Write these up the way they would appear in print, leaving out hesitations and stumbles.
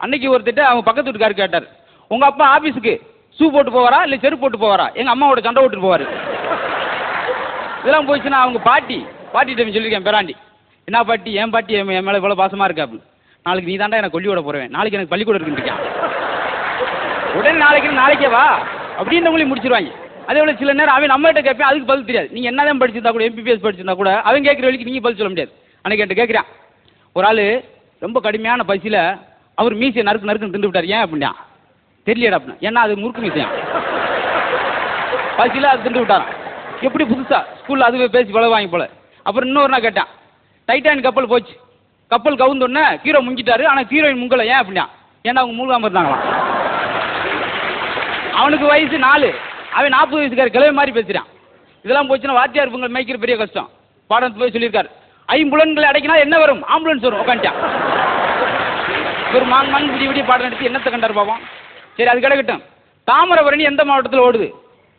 அன்னைக்கு ஒருத்திட்ட அவங்க பக்கத்து வீட்டுக்காரர் கேட்டார், உங்கள் அப்பா ஆஃபீஸுக்கு ஷூ போட்டு போவாரா இல்லை செருப்பு போட்டு போவாரா? எங்கள் அம்மாவோட சண்டை ஓட்டுட்டு போவார். இதெல்லாம் போச்சுன்னா அவங்க பாட்டிகிட்ட சொல்லியிருக்கேன் பேராண்டி, என்ன பாட்டி என் பாட்டி என் மேலே இவ்வளோ பாசமாக இருக்கா அப்படின்னு. நாளைக்கு நீ தாண்டா எனக்கு கொல்லி விட போகிறேன், நாளைக்கு எனக்கு பள்ளிக்கூடம் இருக்குன்னு உடனே நாளைக்கே வா அப்படின்றவங்களையும் முடிச்சிருவாங்க. அதே போல் சில நேரம் அவன் நம்மகிட்ட கேட்பேன், அதுக்கு பதில் தெரியாது. நீங்கள் என்ன தான் படிச்சிருந்தா கூட எம்பிபிஎஸ் படிச்சிருந்தா கூட அவன் கேட்குற வழிக்கு நீங்கள் பதில் சொல்ல முடியாது. அன்னைக்கு என்கிட்ட கேட்குறான், ஒரு ஆள் ரொம்ப கடுமையான பசியில் அவர் மீசையை நறுக்குன்னு திண்டு விட்டார். ஏன் அப்படின்னா தெரியலடா அப்படின்னா, ஏன்னா அது முறுக்கு மீசையான், பசியில் அது திண்டு விட்டாரான். எப்படி புதுசா ஸ்கூலில் அதுவே பேசி பழவாங்க போல. அப்புறம் இன்னொரு நான் கேட்டேன், டைட்டானிக் கப்பல் போச்சு, கப்பல் கவுந்தோடனே ஹீரோ முங்கிட்டாரு, ஆனால் ஹீரோயின் முங்கலை. ஏன் அப்படின்னா, ஏன்னா அவங்க மூழ்காமல் இருந்தாங்களாம். அவனுக்கு வயசு 4, அவன் 40 வயசுக்கார கிளவை மாதிரி பேசுகிறான். இதெல்லாம் போச்சுன்னா வாத்தியார் பொங்கல் மேய்க்கிற பெரிய கஷ்டம். பாடத்து போய் சொல்லியிருக்காரு, ஐம்புலன்களை அடைக்கினா என்ன வரும்? ஆம்புலன்ஸ் வரும். உட்காந்துட்டான் ஒரு மான் விடிய பாடம் நடத்தி என்னத்தை கண்டார் பாவம். சரி அது கிடக்கட்டும். தாமிரபரணி எந்த மாவட்டத்தில் ஓடுது?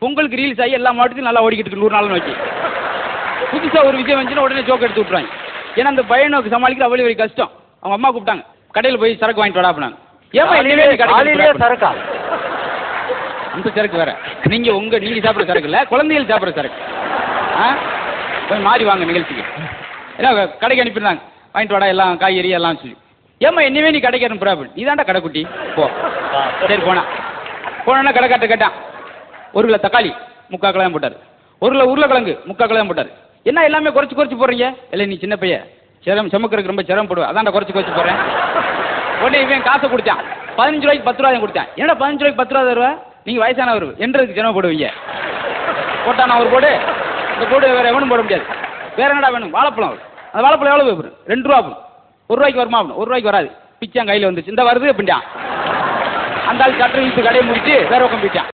பொங்கலுக்கு ரீல்ஸ் ஆகி எல்லா மாவட்டத்திலும் நல்லா ஓடிக்கிட்டு இருக்கு 100 நாள் நோக்கி. புதுசாக ஒரு விஷயம் வந்துச்சுன்னா உடனே ஜோக் எடுத்து விட்ருவாங்க. ஏன்னா அந்த பையனுக்கு சமாளிக்கிற அவ்வளோ ஒரு கஷ்டம். அவங்க அம்மா கூப்பிட்டாங்க, கடையில் போய் சரக்கு வாங்கிட்டு வாடா அப்படின்னாங்க. ஏமா என்னவே சரக்கா? அந்த சரக்கு வேற, நீங்க சாப்பிட்ற சரக்கு இல்லை, குழந்தைகள் சாப்பிட்ற சரக்கு. போய் மாறி வாங்க நிகழ்ச்சிக்கு. ஏன்னா கடைக்கு அனுப்பிடுறாங்க, வாங்கிட்டு வாடா எல்லாம் காய்கறி எல்லாம் சொல்லி. ஏமா என்னவே நீ கடைக்கு அனுப்புற அப்படின்னு. நீ தாண்டா கடைக்குட்டி போ. சரி போனா கடைக்காட்ட கேட்டான், 1 கிலோ தக்காளி 3/4 கிலோ போட்டார், 1 கிலோ உருளைக்கிழங்கு 3/4 கிலோ போட்டார். என்ன எல்லாமே குறைச்சி போடுறீங்க? இல்லை நீ சின்ன பையன் செமக்கிறதுக்கு ரொம்ப சிரமப்படுவேன், அதான்டா குறைச்சி போடுறேன். உடனே இவன் காசை கொடுத்தான், 15 ரூபாய்க்கு 10 ரூபாய் கொடுத்தேன். என்னடா 15 ரூபாய்க்கு 10 ரூபா தருவா? நீங்கள் வயசானவர் என்றதுக்கு சிரமப்படுவீங்க. போட்டா நான் ஒரு போடு, இந்த போடு வேறு எவனும் போட முடியாது. வேறு என்னடா வேணும்? வாழைப்பழம். அந்த வாழைப்பழம் எவ்வளோ போயிடும்? 2 ரூபா போடும். 1 ரூபாய்க்கு வருமா? 1 ரூபாய்க்கு வராது. பிச்சான் கையில் வந்துச்சு, இந்த வருது அப்படின்ட்டான். அந்த ஆள் சட்டை வீட்டு கடையை முடிச்சு வேற பக்கம் போயிட்டான்.